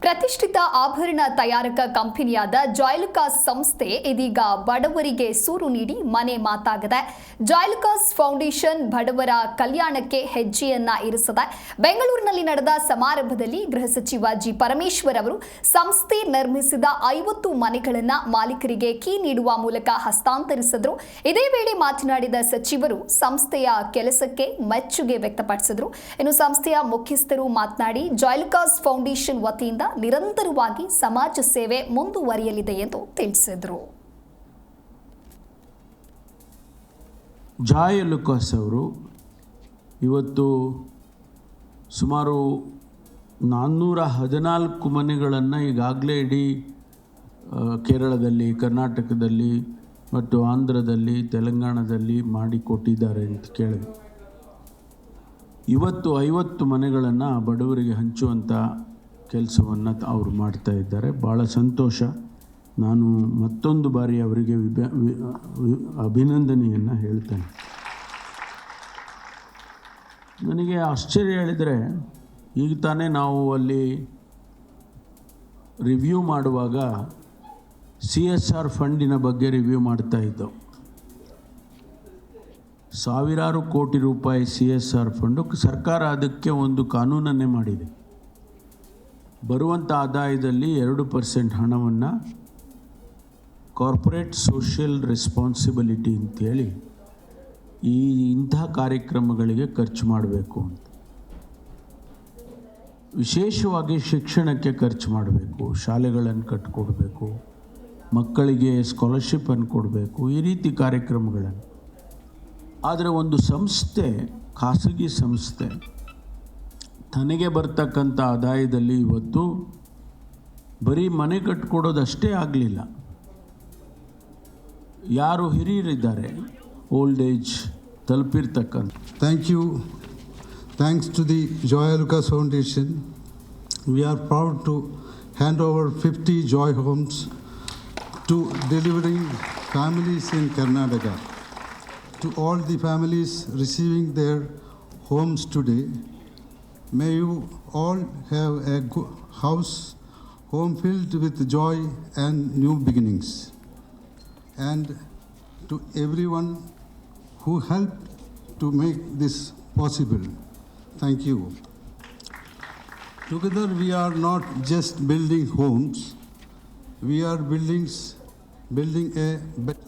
ಪ್ರತಿಷ್ಠಿತ ಆಭರಣ ತಯಾರಕ ಕಂಪನಿಯಾದ ಜಾಯ್ಲುಕಾಸ್ ಸಂಸ್ಥೆ ಇದೀಗ ಬಡವರಿಗೆ ಸೂರು ನೀಡಿ ಮನೆ ಮಾತಾಗಿದೆ. ಜಾಯ್ಲುಕಾಸ್ ಫೌಂಡೇಶನ್ ಬಡವರ ಕಲ್ಯಾಣಕ್ಕೆ ಹೆಜ್ಜೆಯನ್ನ ಇರಿಸಿದೆ. ಬೆಂಗಳೂರಿನಲ್ಲಿ ನಡೆದ ಸಮಾರಂಭದಲ್ಲಿ ಗೃಹ ಸಚಿವ ಜಿ ಪರಮೇಶ್ವರ್ ಅವರು ಸಂಸ್ಥೆ ನಿರ್ಮಿಸಿದ 50 ಮನೆಗಳನ್ನು ಮಾಲೀಕರಿಗೆ ಕೀ ನೀಡುವ ಮೂಲಕ ಹಸ್ತಾಂತರಿಸಿದರು. ಇದೇ ವೇಳೆ ಮಾತನಾಡಿದ ಸಚಿವರು ಸಂಸ್ಥೆಯ ಕೆಲಸಕ್ಕೆ ಮೆಚ್ಚುಗೆ ವ್ಯಕ್ತಪಡಿಸಿದರು. ಇನ್ನು ಸಂಸ್ಥೆಯ ಮುಖ್ಯಸ್ಥರು ಮಾತನಾಡಿ ಜಾಯ್ಲುಕಾಸ್ ಫೌಂಡೇಶನ್ ವತಿಯಿಂದ ನಿರಂತರವಾಗಿ ಸಮಾಜ ಸೇವೆ ಮುಂದುವರಿಯಲಿದೆ ಎಂದು ತಿಳಿಸಿದರು. ಜಾಯ್ಲುಕಾಸ್ ಅವರು ಇವತ್ತು ಸುಮಾರು 414 ಮನೆಗಳನ್ನು ಈಗಾಗಲೇ ಇಡೀ ಕೇರಳದಲ್ಲಿ, ಕರ್ನಾಟಕದಲ್ಲಿ ಮತ್ತು ಆಂಧ್ರದಲ್ಲಿ, ತೆಲಂಗಾಣದಲ್ಲಿ ಮಾಡಿಕೊಟ್ಟಿದ್ದಾರೆ ಅಂತ ಕೇಳಿದೆ. ಇವತ್ತು 50 ಮನೆಗಳನ್ನು ಬಡವರಿಗೆ ಹಂಚುವಂಥ ಕೆಲಸವನ್ನು ಅವರು ಮಾಡ್ತಾ ಇದ್ದಾರೆ. ಭಾಳ ಸಂತೋಷ. ನಾನು ಮತ್ತೊಂದು ಬಾರಿ ಅವರಿಗೆ ಅಭಿನಂದನೆಯನ್ನು ಹೇಳ್ತೇನೆ. ನನಗೆ ಆಶ್ಚರ್ಯ ಹೇಳಿದರೆ, ಈಗ ತಾನೇ ನಾವು ಅಲ್ಲಿ ರಿವ್ಯೂ ಮಾಡುವಾಗ CSR ಫಂಡಿನ ಬಗ್ಗೆ ರಿವ್ಯೂ ಮಾಡ್ತಾ ಇದ್ದವು. ಸಾವಿರಾರು ಕೋಟಿ ರೂಪಾಯಿ CSR ಫಂಡು. ಸರ್ಕಾರ ಅದಕ್ಕೆ ಒಂದು ಕಾನೂನನ್ನೇ ಮಾಡಿದೆ. ಬರುವಂಥ ಆದಾಯದಲ್ಲಿ 2% ಹಣವನ್ನು ಕಾರ್ಪೊರೇಟ್ ಸೋಷಿಯಲ್ ರೆಸ್ಪಾನ್ಸಿಬಿಲಿಟಿ ಅಂತೇಳಿ ಇಂಥ ಕಾರ್ಯಕ್ರಮಗಳಿಗೆ ಖರ್ಚು ಮಾಡಬೇಕು ಅಂತ. ವಿಶೇಷವಾಗಿ ಶಿಕ್ಷಣಕ್ಕೆ ಖರ್ಚು ಮಾಡಬೇಕು, ಶಾಲೆಗಳನ್ನು ಕಟ್ಟಿಕೊಡ್ಬೇಕು, ಮಕ್ಕಳಿಗೆ ಸ್ಕಾಲರ್ಶಿಪ್ಪನ್ನು ಕೊಡಬೇಕು, ಈ ರೀತಿ ಕಾರ್ಯಕ್ರಮಗಳನ್ನು. ಆದರೆ ಒಂದು ಸಂಸ್ಥೆ, ಖಾಸಗಿ ಸಂಸ್ಥೆ, ತನಗೆ ಬರ್ತಕ್ಕಂಥ ಆದಾಯದಲ್ಲಿ ಇವತ್ತು ಬರೀ ಮನೆ ಕಟ್ಟಿಕೊಡೋದಷ್ಟೇ ಆಗಲಿಲ್ಲ. ಯಾರು ಹಿರಿಯರಿದ್ದಾರೆ, ಓಲ್ಡ್ ಏಜ್ ತಲುಪಿರ್ತಕ್ಕಂಥ. Thanks to the Joylukas Foundation, we are proud to hand over 50 Joy Homes to delivering families in Karnataka. To all the families receiving their homes today, may you all have a good home filled with joy and new beginnings. And to everyone who helped to make this possible, thank you. Together we are not just building homes, we are building a better